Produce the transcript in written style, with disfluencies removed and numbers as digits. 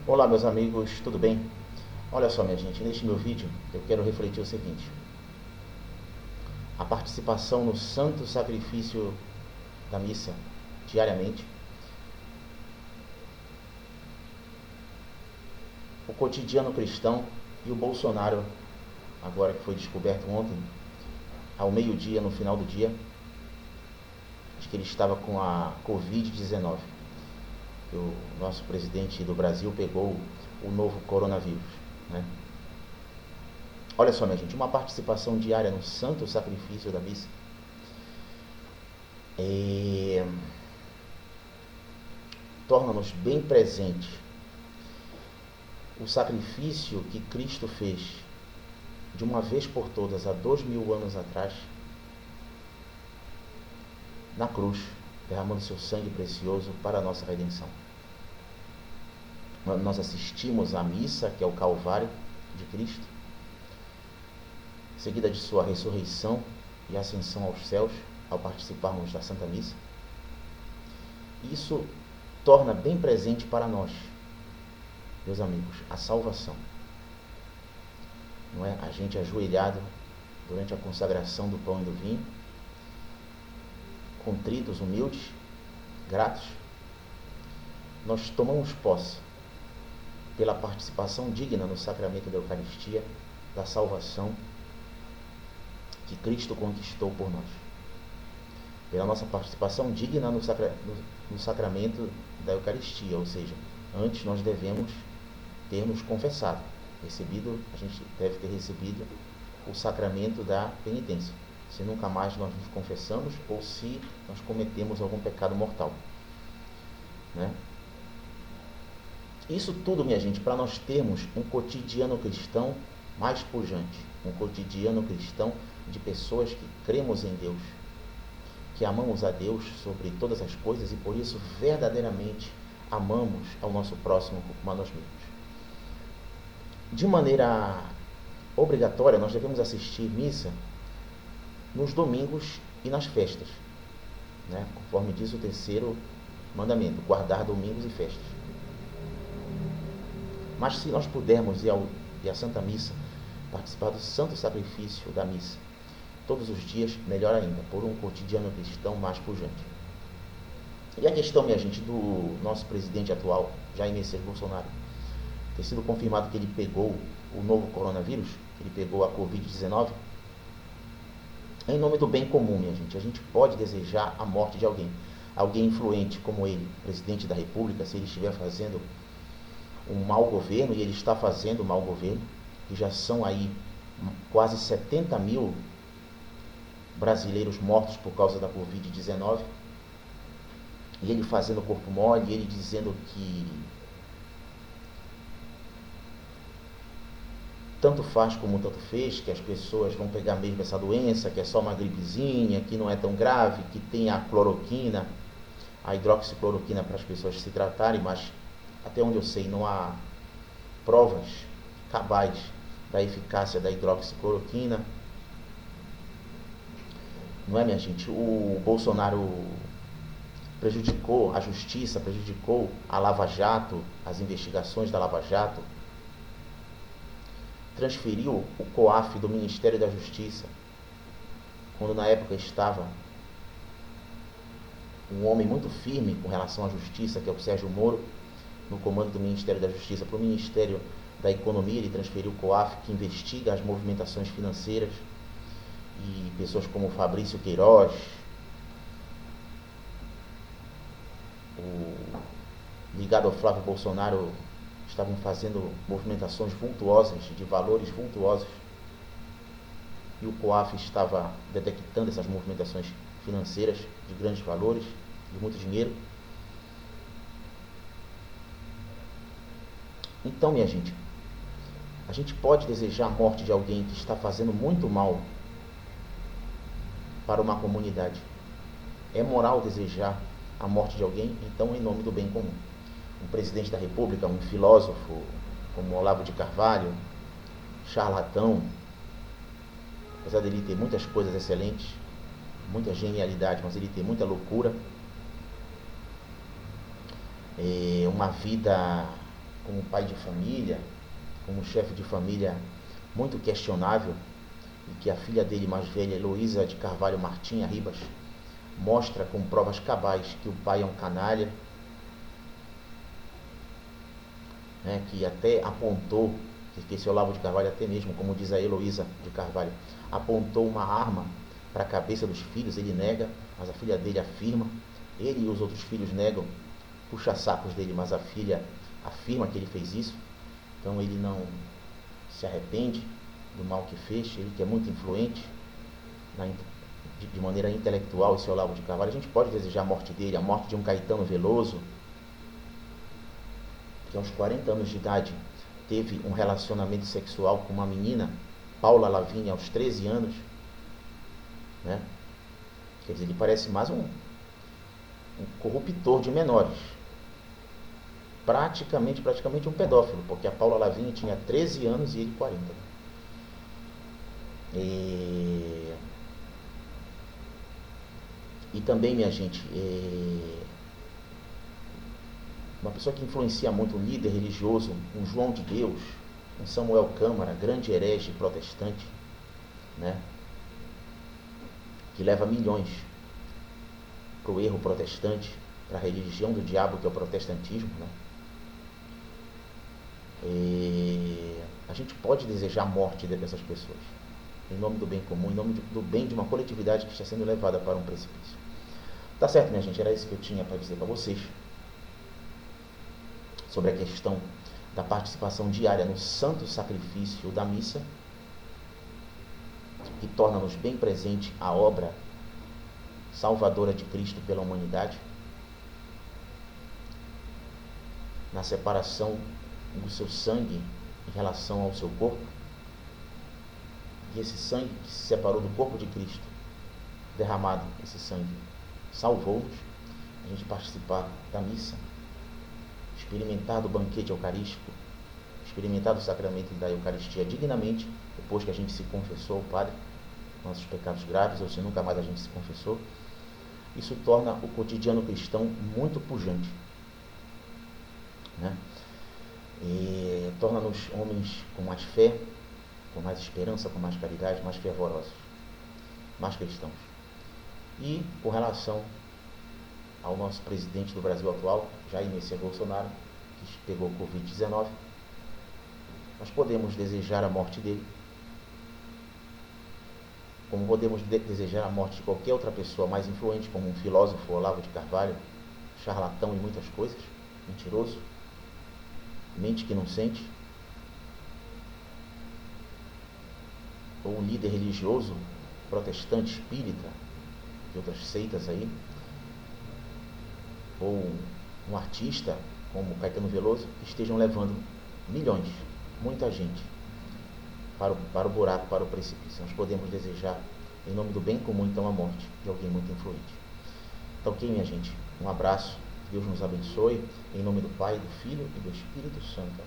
Olá meus amigos, tudo bem? Olha só minha gente, neste meu vídeo eu quero refletir o seguinte: a participação no santo sacrifício da missa diariamente, o cotidiano cristão e o Bolsonaro, agora que foi descoberto ontem, ao meio-dia, no final do dia, acho que ele estava com a Covid-19. O nosso presidente do Brasil pegou o novo coronavírus, né? Olha só minha gente, uma participação diária no santo sacrifício da missa torna-nos bem presente o sacrifício que Cristo fez de uma vez por todas há 2000 anos atrás na cruz, derramando seu sangue precioso para a nossa redenção. Nós assistimos à missa, que é o Calvário de Cristo, seguida de sua ressurreição e ascensão aos céus, ao participarmos da Santa Missa. Isso torna bem presente para nós, meus amigos, a salvação. Não é? A gente ajoelhado durante a consagração do pão e do vinho, contritos, humildes, gratos, nós tomamos posse pela participação digna no sacramento da Eucaristia, da salvação que Cristo conquistou por nós. Pela nossa participação digna no sacramento da Eucaristia, ou seja, antes nós devemos ter nos confessado, a gente deve ter recebido o sacramento da penitência, se nunca mais nós nos confessamos ou se nós cometemos algum pecado mortal, né? Isso tudo, minha gente, para nós termos um cotidiano cristão mais pujante, um cotidiano cristão de pessoas que cremos em Deus, que amamos a Deus sobre todas as coisas e por isso verdadeiramente amamos ao nosso próximo como a nós mesmos. De maneira obrigatória, nós devemos assistir missa nos domingos e nas festas, né? Conforme diz o terceiro mandamento, guardar domingos e festas. Mas se nós pudermos ir à Santa Missa, participar do santo sacrifício da missa, todos os dias, melhor ainda, por um cotidiano cristão mais pujante. E a questão, minha gente, do nosso presidente atual, Jair Messias Bolsonaro, ter sido confirmado que ele pegou o novo coronavírus, que ele pegou a Covid-19, em nome do bem comum, minha gente, a gente pode desejar a morte de alguém influente como ele, presidente da República, se ele estiver fazendo um mau governo, e ele está fazendo um mau governo, que já são aí quase 70 mil brasileiros mortos por causa da Covid-19, e ele fazendo corpo mole, e ele dizendo que tanto faz como tanto fez, que as pessoas vão pegar mesmo essa doença, que é só uma gripezinha, que não é tão grave, que tem a cloroquina, a hidroxicloroquina para as pessoas se tratarem, mas até onde eu sei não há provas cabais da eficácia da hidroxicloroquina. Não é, minha gente? O Bolsonaro prejudicou a justiça, prejudicou a Lava Jato, as investigações da Lava Jato, transferiu o COAF do Ministério da Justiça, quando na época estava um homem muito firme com relação à justiça, que é o Sérgio Moro, no comando do Ministério da Justiça, para o Ministério da Economia. Ele transferiu o COAF, que investiga as movimentações financeiras, e pessoas como Fabrício Queiroz, ligado ao Flávio Bolsonaro, estavam fazendo movimentações vultuosas, de valores vultuosos, e o COAF estava detectando essas movimentações financeiras de grandes valores, de muito dinheiro. Então, minha gente, a gente pode desejar a morte de alguém que está fazendo muito mal para uma comunidade. É moral desejar a morte de alguém? Então, em nome do bem comum. Um presidente da República, um filósofo como Olavo de Carvalho, charlatão, apesar dele ter muitas coisas excelentes, muita genialidade, mas ele tem muita loucura, uma vida como pai de família, como chefe de família muito questionável, e que a filha dele mais velha, Heloísa de Carvalho Martim Ribas, mostra com provas cabais que o pai é um canalha, né, que até apontou, que esse Olavo de Carvalho até mesmo, como diz a Heloísa de Carvalho, apontou uma arma para a cabeça dos filhos, ele nega, mas a filha dele afirma, ele e os outros filhos negam, puxa-sacos dele, mas a filha afirma que ele fez isso, então ele não se arrepende do mal que fez, ele que é muito influente de maneira intelectual, esse Olavo de Carvalho. A gente pode desejar a morte dele, a morte de um Caetano Veloso, que aos 40 anos de idade teve um relacionamento sexual com uma menina, Paula Lavigne, aos 13 anos, né? Quer dizer, ele parece mais um corruptor de menores, praticamente um pedófilo, porque a Paula Lavigne tinha 13 anos e ele 40. E também, minha gente, uma pessoa que influencia muito, um líder religioso, um João de Deus, um Samuel Câmara, grande herege protestante, né, que leva milhões para o erro protestante, para a religião do diabo, que é o protestantismo, né? A gente pode desejar a morte dessas pessoas, em nome do bem comum, em nome do bem de uma coletividade que está sendo levada para um precipício. Tá certo, minha gente, era isso que eu tinha para dizer para vocês sobre a questão da participação diária no santo sacrifício da missa, que torna-nos bem presente a obra salvadora de Cristo pela humanidade, na separação do seu sangue em relação ao seu corpo, e esse sangue que se separou do corpo de Cristo, derramado, esse sangue salvou-nos, a gente participar da missa, experimentar do banquete eucarístico, experimentar do sacramento da Eucaristia dignamente, depois que a gente se confessou ao Padre, nossos pecados graves, ou se nunca mais a gente se confessou. Isso torna o cotidiano cristão muito pujante, né? E torna-nos homens com mais fé, com mais esperança, com mais caridade, mais fervorosos, mais cristãos. E com relação ao nosso presidente do Brasil atual, Jair Messias Bolsonaro, que pegou Covid-19, nós podemos desejar a morte dele, como podemos desejar a morte de qualquer outra pessoa mais influente, como um filósofo, Olavo de Carvalho, charlatão em muitas coisas, mentiroso, mente que não sente, ou um líder religioso, protestante, espírita, de outras seitas aí, ou um artista como Caetano Veloso, que estejam levando milhões, muita gente, para o buraco, para o precipício. Nós podemos desejar, em nome do bem comum, então, a morte de alguém muito influente. Então, ok, minha gente? Um abraço, Deus nos abençoe, em nome do Pai, do Filho e do Espírito Santo.